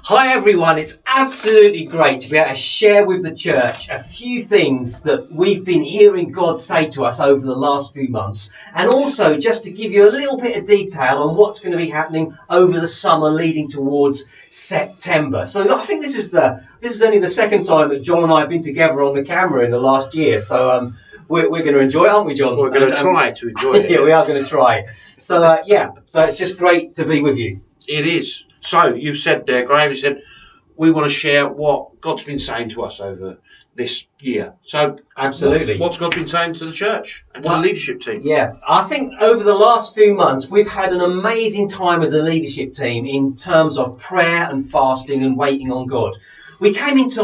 Hi everyone, it's absolutely great to be able to share with the church a few things that we've been hearing God say to us over the last few months, and also just to give you a little bit of detail on what's going to be happening over the summer leading towards September. So I think this is only the second time that John and I have been together on the camera in the last year, so we're going to enjoy it, aren't we, John? We're going to try to enjoy it. Yeah, we are going to try. So it's just great to be with you. It is. So you've said there, Graham, you said we want to share what God's been saying to us over this year. So absolutely, what's God been saying to the church and to the leadership team? Yeah, I think over the last few months we've had an amazing time as a leadership team in terms of prayer and fasting and waiting on God. We came into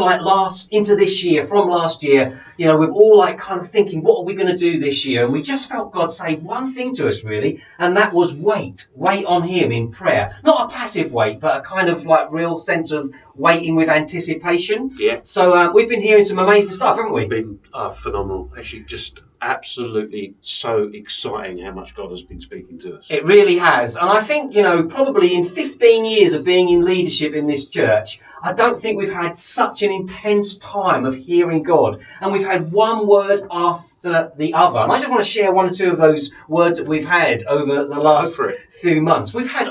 this year, from last year, we're all kind of thinking, what are we going to do this year? And we just felt God say one thing to us, really, and that was wait on Him in prayer. Not a passive wait, but a kind of real sense of waiting with anticipation. Yeah. So we've been hearing some amazing stuff, haven't we? It's been phenomenal. Actually, just absolutely so exciting how much God has been speaking to us. It really has. And I think, probably in 15 years of being in leadership in this church, I don't think we've had such an intense time of hearing God. And we've had one word after the other. And I just want to share one or two of those words that we've had over the last few months. We've had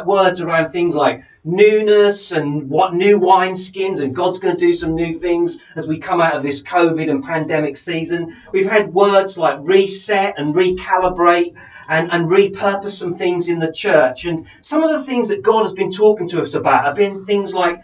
words around things like newness and what new wineskins, and God's going to do some new things as we come out of this COVID and pandemic season. We've had words like reset and recalibrate and repurpose some things in the church. And some of the things that God has been talking to us about have been things like,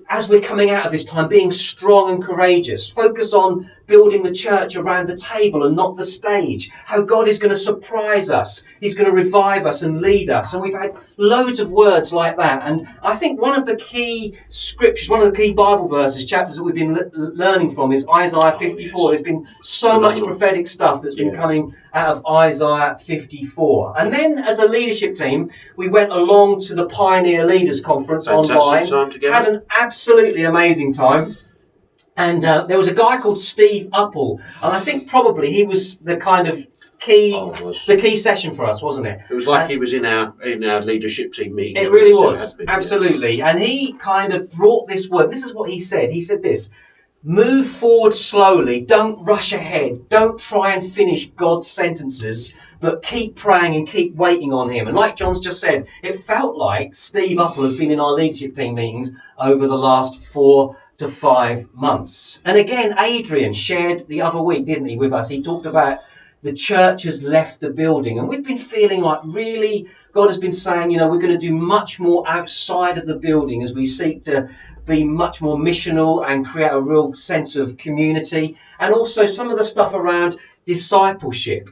as we're coming out of this time, being strong and courageous. Focus on building the church around the table and not the stage. How God is going to surprise us. He's going to revive us and lead us. And we've had loads of words like that. And I think one of the key scriptures, one of the key Bible verses, chapters that we've been learning from is Isaiah 54. There's been so much prophetic stuff that's been coming out of Isaiah 54. And then as a leadership team, we went along to the Pioneer Leaders Conference online. Had an absolutely amazing time. And there was a guy called Steve Uppal, and I think probably he was the kind of the key session for us, wasn't it? It was like he was in our leadership team meeting. It really was, absolutely. Yeah. And he kind of brought this word. This is what he said. He said this: move forward slowly. Don't rush ahead. Don't try and finish God's sentences, but keep praying and keep waiting on Him. And like John's just said, it felt like Steve Uppal had been in our leadership team meetings over the last 4 to 5 months. And again, Adrian shared the other week, didn't he, with us? He talked about the church has left the building. And we've been feeling like really God has been saying, we're going to do much more outside of the building as we seek to be much more missional and create a real sense of community. And also some of the stuff around discipleship.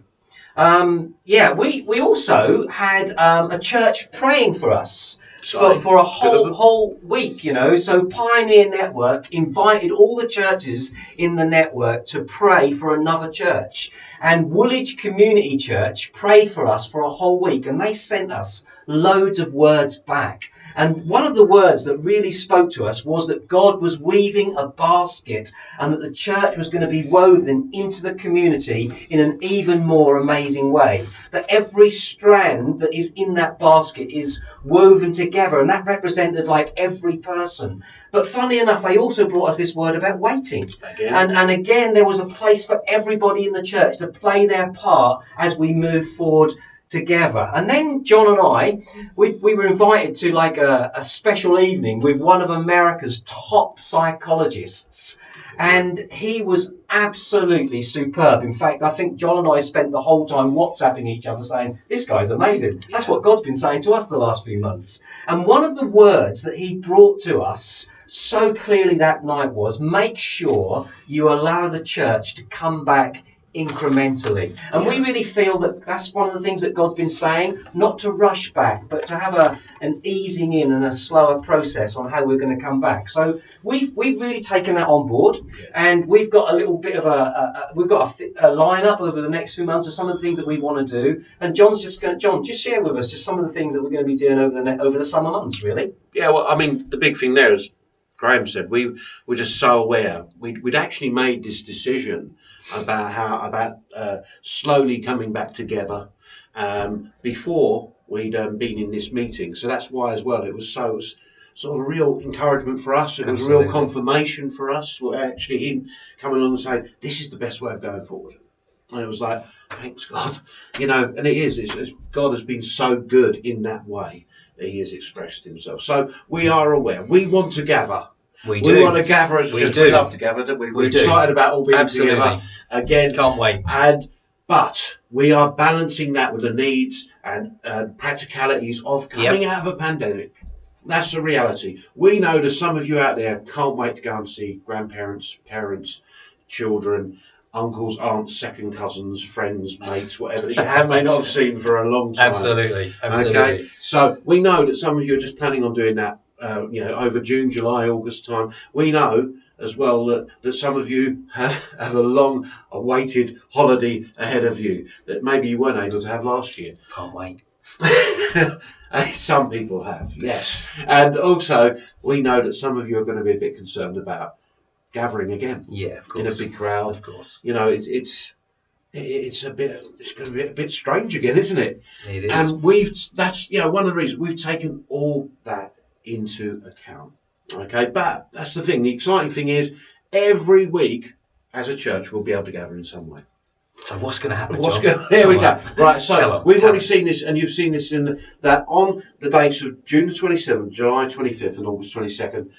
We also had a church praying for us. For a whole week, So Pioneer Network invited all the churches in the network to pray for another church. And Woolwich Community Church prayed for us for a whole week, and they sent us loads of words back. And one of the words that really spoke to us was that God was weaving a basket and that the church was going to be woven into the community in an even more amazing way. That every strand that is in that basket is woven together, and that represented every person. But funny enough, they also brought us this word about waiting. And again, there was a place for everybody in the church to play their part as we move forward together. And then John and I, we were invited to a special evening with one of America's top psychologists. And he was absolutely superb. In fact, I think John and I spent the whole time WhatsApping each other saying, this guy's amazing. That's what God's been saying to us the last few months. And one of the words that he brought to us so clearly that night was, make sure you allow the church to come back incrementally. And we really feel that that's one of the things that God's been saying, not to rush back, but to have an easing in and a slower process on how we're going to come back. So we've really taken that on board, and we've got a little bit of a lineup over the next few months of some of the things that we want to do. And John, just share with us just some of the things that we're going to be doing over the summer months, really. Yeah, well, I mean, the big thing there is, Graham said, we were just so aware. We'd actually made this decision about slowly coming back together before we'd been in this meeting. So that's why as well it was sort of a real encouragement for us. It was a Absolutely. real confirmation for us. Well, actually, him coming along and saying, "This is the best way of going forward." And it was like, thanks God, and it is. God has been so good in that way that He has expressed Himself. So we are aware. We want to gather. We We do. want to gather as We just do. we love to gather, don't we? We're We do. excited about all being Absolutely. together again. Can't wait. But we are balancing that with the needs and practicalities of coming out of a pandemic. That's the reality. We know that some of you out there can't wait to go and see grandparents, parents, children, uncles, aunts, second cousins, friends, mates, whatever that you may not have seen for a long time. Absolutely. Okay, so we know that some of you are just planning on doing that. Over June, July, August time. We know as well that some of you have a long awaited holiday ahead of you that maybe you weren't able to have last year. Can't wait. Some people have, yes. And also, we know that some of you are going to be a bit concerned about gathering again. Yeah, of course. In a big crowd. Of course. It's going to be a bit strange again, isn't it? It is. And that's one of the reasons we've taken all that into account. Okay, but that's the thing. The exciting thing is every week as a church we'll be able to gather in some way. So what's going to happen? Here we go. Right, so Tell we've already us. seen this, and you've seen this that on the dates of June the 27th, July 25th, and August 22nd,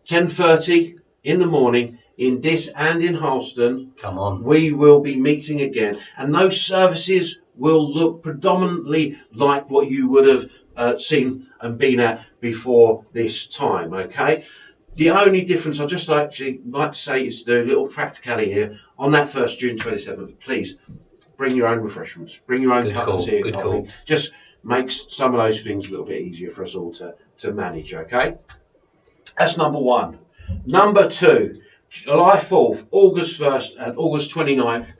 10:30 in the morning in Diss and in Harleston. Come on. We will be meeting again, and those services will look predominantly like what you would have seen and been at before this time. Okay. The only difference I'd just like to say is to do a little practicality here. On that first June 27th, please bring your own refreshments, bring your own cup of tea and coffee. Just makes some of those things a little bit easier for us all to manage, okay? That's number one. Number two, July 4th, August 1st and August 29th,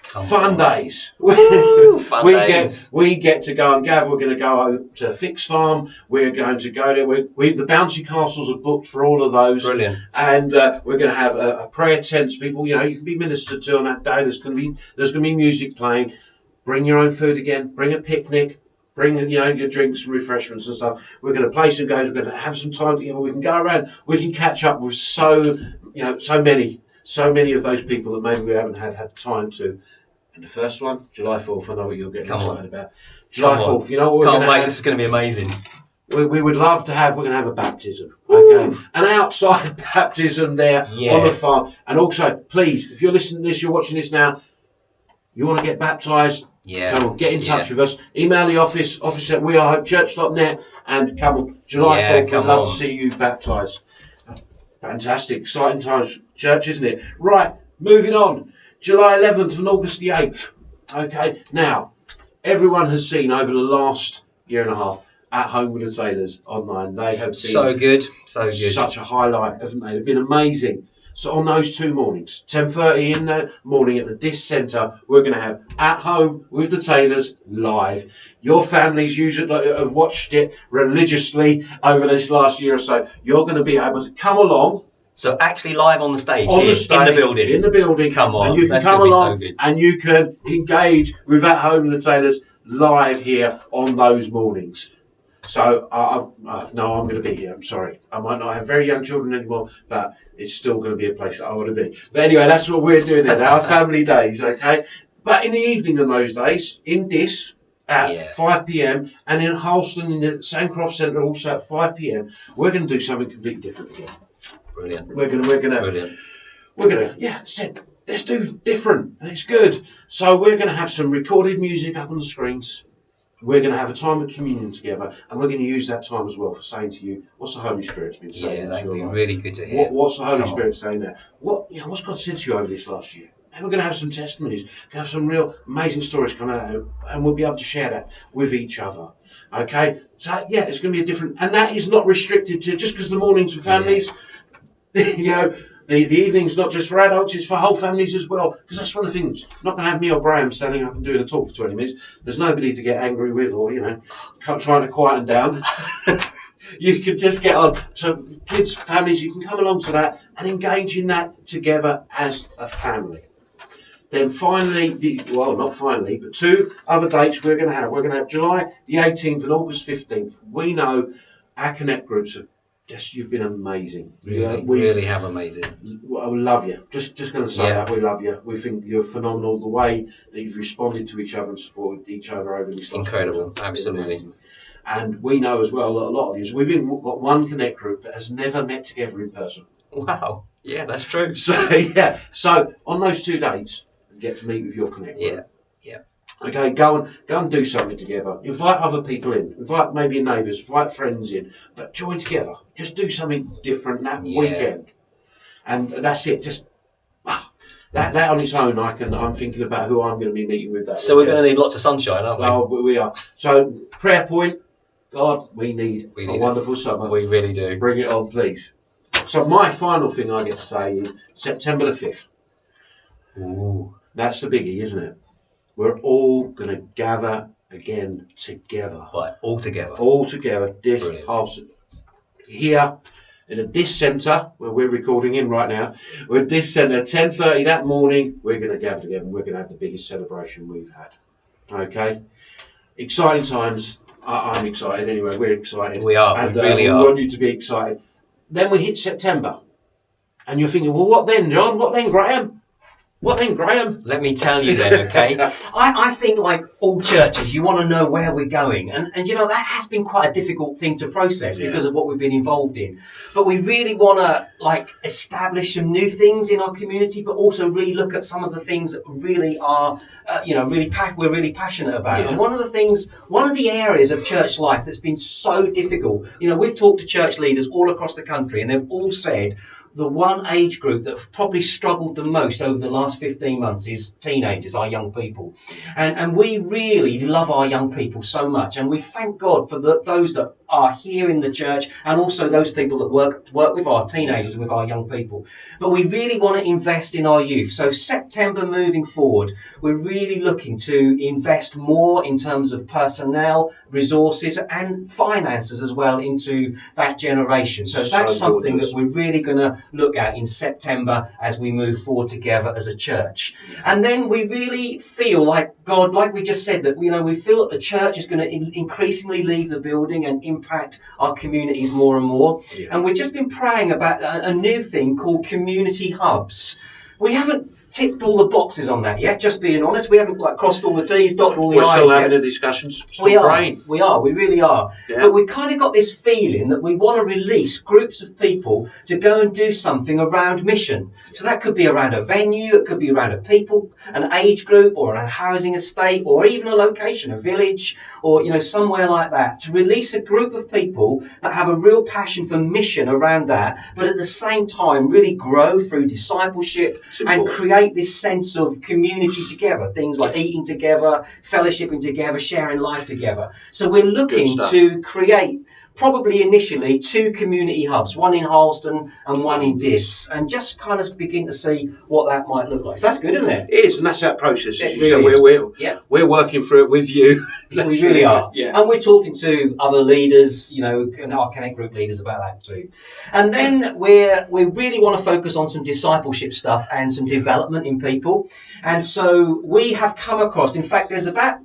fun days. Woo, fun days. We get to go and gather. We're going to go to Fix Farm. We're going to go there. The bouncy castles are booked for all of those. Brilliant. And we're going to have a prayer tent. People, you can be ministered to on that day. There's going to be music playing. Bring your own food again. Bring a picnic. Bring your drinks and refreshments and stuff. We're going to play some games. We're going to have some time together. We can go around. We can catch up with so many of those people that maybe we haven't had time to. And the first one, July 4th, I know what you're getting excited about. July 4th, you know what we're going to have? Can't wait, this is going to be amazing. We would love to we're going to have a baptism, okay? An outside baptism there on the farm. And also, please, if you're listening to this, you're watching this now, you want to get baptised, come on, get in touch with us. Email the office at wearehopechurch.net, and come on, July 4th, we'd love to see you baptised. Fantastic, exciting times, church, isn't it? Right, moving on. July 11th and August the 8th. Okay, now, everyone has seen over the last year and a half At Home with the Taylors online. They have been so good. Such a highlight, haven't they? They've been amazing. So on those 2 mornings, 10:30 in the morning at the Diss Centre, we're going to have At Home with the Taylors live. Your families usually have watched it religiously over this last year or so. You're going to be able to come along. So actually live on the stage In the building. In the building. Come on, and you can that's come going to be along so good. and you can engage with At Home with the Taylors live here on those mornings. So I'm going to be here. I'm sorry. I might not have very young children anymore, but it's still going to be a place that I want to be. But anyway, that's what we're doing there. Our family days, okay? But in the evening on those days, in Diss at 5 p.m. and in Harleston in the Sandcroft Centre also at 5 p.m. we're going to do something completely different again. Brilliant. We're gonna let's do different, and it's good. So we're gonna have some recorded music up on the screens. We're gonna have a time of communion together, and we're gonna use that time as well for saying to you, what's the Holy Spirit's been saying? Yeah, that'd be really good to hear. What's the Holy Spirit saying there? What's God said to you over this last year? And we're gonna have some testimonies, gonna have some real amazing stories come out, and we'll be able to share that with each other. Okay, so it's gonna be a different, and that is not restricted to just because the mornings for families. Yeah. The evening's not just for adults, it's for whole families as well. Because that's one of the things. I'm not going to have me or Graham standing up and doing a talk for 20 minutes. There's nobody to get angry with or, trying to quieten down. You can just get on. So kids, families, you can come along to that and engage in that together as a family. Then finally, not finally, but 2 other dates we're going to have. We're going to have July the 18th and August 15th. We know our Connect groups are just you've been amazing. Really, we really have amazing. I love you. Just going to say Yeah. that we love you. We think you're phenomenal. The way that you've responded to each other and supported each other over this last Incredible, quarter is absolutely. amazing. And we know as well that a lot of you. We've even got one Connect group that has never met together in person. Wow. Yeah, that's true. So yeah. So on those 2 dates, you get to meet with your Connect group. Yeah. Yeah. Okay, go and do something together. Invite other people in. Invite maybe your neighbours. Invite friends in. But join together. Just do something different that Yeah. weekend. And that's it. Just that on its own, I'm thinking about who I'm going to be meeting with that. So we're going to need lots of sunshine, aren't we? Oh, we are. So prayer point. God, we need a wonderful summer. We really do. Bring it on, please. So my final thing I get to say is September the 5th. Ooh. That's the biggie, isn't it? We're all going to gather again together. Right, all together. All together, this Brilliant. house here in a Dis Centre, where we're recording in right now. We're at Dis Centre, 10:30 that morning. We're going to gather together and we're going to have the biggest celebration we've had. Okay? Exciting times. I'm excited anyway. We're excited. We are. And, We really we are. want you to be excited. Then we hit September. And you're thinking, well, what then, John? What then, Graham? What then, Graham? Let me tell you then, okay? I think, like all churches, you want to know where we're going. And you know, that has been quite a difficult thing to process because of what we've been involved in. But we really want to, like, establish some new things in our community, but also really look at some of the things that really are, we're really passionate about. Yeah. And one of the areas of church life that's been so difficult, you know, we've talked to church leaders all across the country, and they've all said, the one age group that have probably struggled the most over the last 15 months is teenagers, our young people. And we really love our young people so much. And we thank God for those that are here in the church and also those people that work with our teenagers and with our young people. But we really want to invest in our youth. So September moving forward, we're really looking to invest more in terms of personnel, resources and finances as well into that generation. So that's something that we're really going to look at in September as we move forward together as a church. And then we really feel like God, like we just said, that, you know, we feel that the church is going to increasingly leave the building and impact our communities more and more. Yeah. And we've just been praying about a new thing called community hubs. We haven't ticked all the boxes on that yet, just being honest. We haven't crossed all the T's, dotted all the We're I's still yet. having the discussions. We Still are. praying. We really are. Yeah. But we kind of got this feeling that we want to release groups of people to go and do something around mission. So that could be around a venue, it could be around a people, an age group, or a housing estate, or even a location, a village, or, you know, somewhere like that. To release a group of people that have a real passion for mission around that, but at the same time really grow through discipleship and create this sense of community together, things like eating together, fellowshipping together, sharing life together. So we're looking to create probably initially 2 community hubs, one in Harleston and one in Dis, and just kind of begin to see what that might look like. So that's good, isn't it? It is, and that's that process. It As you really said, we're working through it with you. We really are. Yeah. And we're talking to other leaders, you know, and our Connect group leaders about that too. And then we really want to focus on some discipleship stuff and some development in people. And so we have come across, in fact, there's about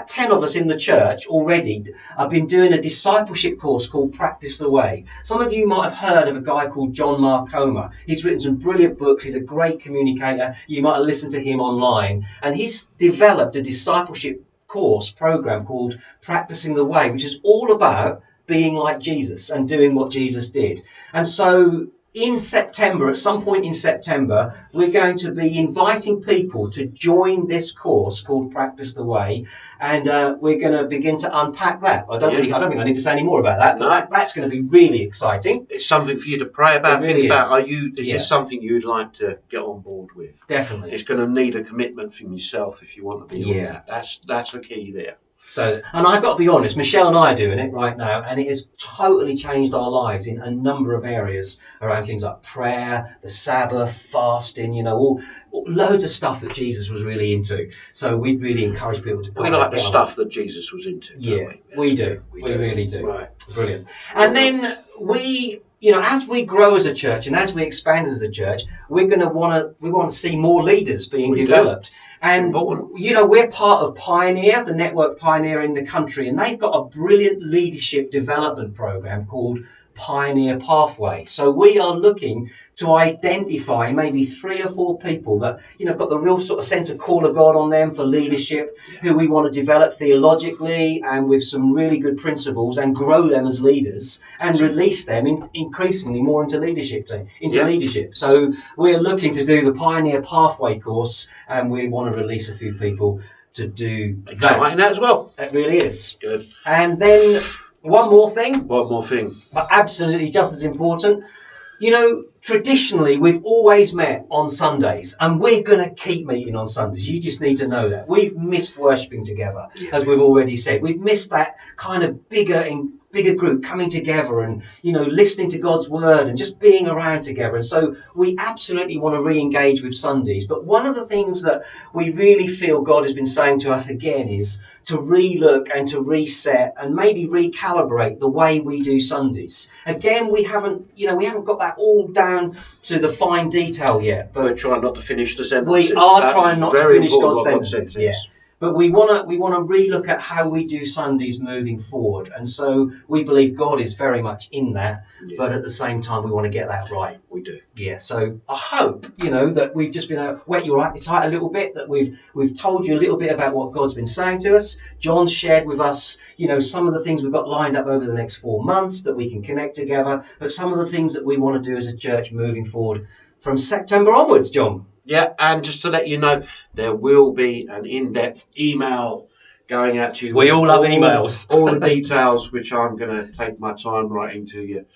10 of us in the church already have been doing a discipleship course called Practice the Way. Some of you might have heard of a guy called John Marcoma. He's written some brilliant books. He's a great communicator. You might have listened to him online. And he's developed a discipleship course program called Practicing the Way, which is all about being like Jesus and doing what Jesus did. And so in September, at some point in September, we're going to be inviting people to join this course called Practice the Way, and we're going to begin to unpack that. I don't think I need to say any more about that, but that's going to be really exciting. It's something for you to pray about, It really think about. is. Is this something you'd like to get on board with? Definitely. It's going to need a commitment from yourself if you want to be on that. That's the key there. So, and I've got to be honest, Michelle and I are doing it right now, and it has totally changed our lives in a number of areas around things like prayer, the Sabbath, fasting, you know, all loads of stuff that Jesus was really into. So we'd really encourage people to. We like the stuff that Jesus was into. Yeah, we do. We really do. Right. Brilliant. And then we, you know, as we grow as a church and as we expand as a church, we want to see more leaders being developed. And, you know, we're part of Pioneer, the network Pioneer in the country, and they've got a brilliant leadership development program called Pioneer Pathway. So we are looking to identify maybe 3 or 4 people that, have got the real sort of sense of call of God on them for leadership, who we want to develop theologically and with some really good principles, and grow them as leaders and release them increasingly more into leadership. Leadership. So we're looking to do the Pioneer Pathway course, and we want to release a few people to do that. Exciting that as well. It really is. Good. And then one more thing, But absolutely just as important. Traditionally, we've always met on Sundays, and we're going to keep meeting on Sundays. You just need to know that. We've missed worshipping together, as we've already said. We've missed that kind of bigger group coming together and, listening to God's word and just being around together. And so we absolutely want to re-engage with Sundays. But one of the things that we really feel God has been saying to us again is to re-look and to reset and maybe recalibrate the way we do Sundays. Again, we haven't got that all down to the fine detail yet. But we're trying not to finish the sentences. We are trying not to finish God's sentences. Yeah. But we want to relook at how we do Sundays moving forward. And so we believe God is very much in that, but at the same time, we want to get that right. We do. Yeah, so I hope, that we've just been able to whet your appetite a little bit, that we've told you a little bit about what God's been saying to us. John shared with us, some of the things we've got lined up over the next 4 months that we can connect together, but some of the things that we want to do as a church moving forward from September onwards, John. Yeah, and just to let you know, there will be an in-depth email going out to you. We all love emails. All the details, which I'm going to take my time writing to you.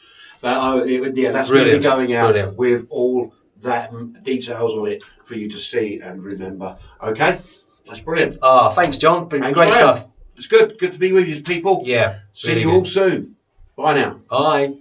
But that's Brilliant. really going out Brilliant. with all that details on it for you to see and remember. Okay? That's brilliant. Thanks, John. Been Thanks, great Ryan. stuff. It's good. Good to be with you, people. Yeah. See you all soon. Bye now. Bye.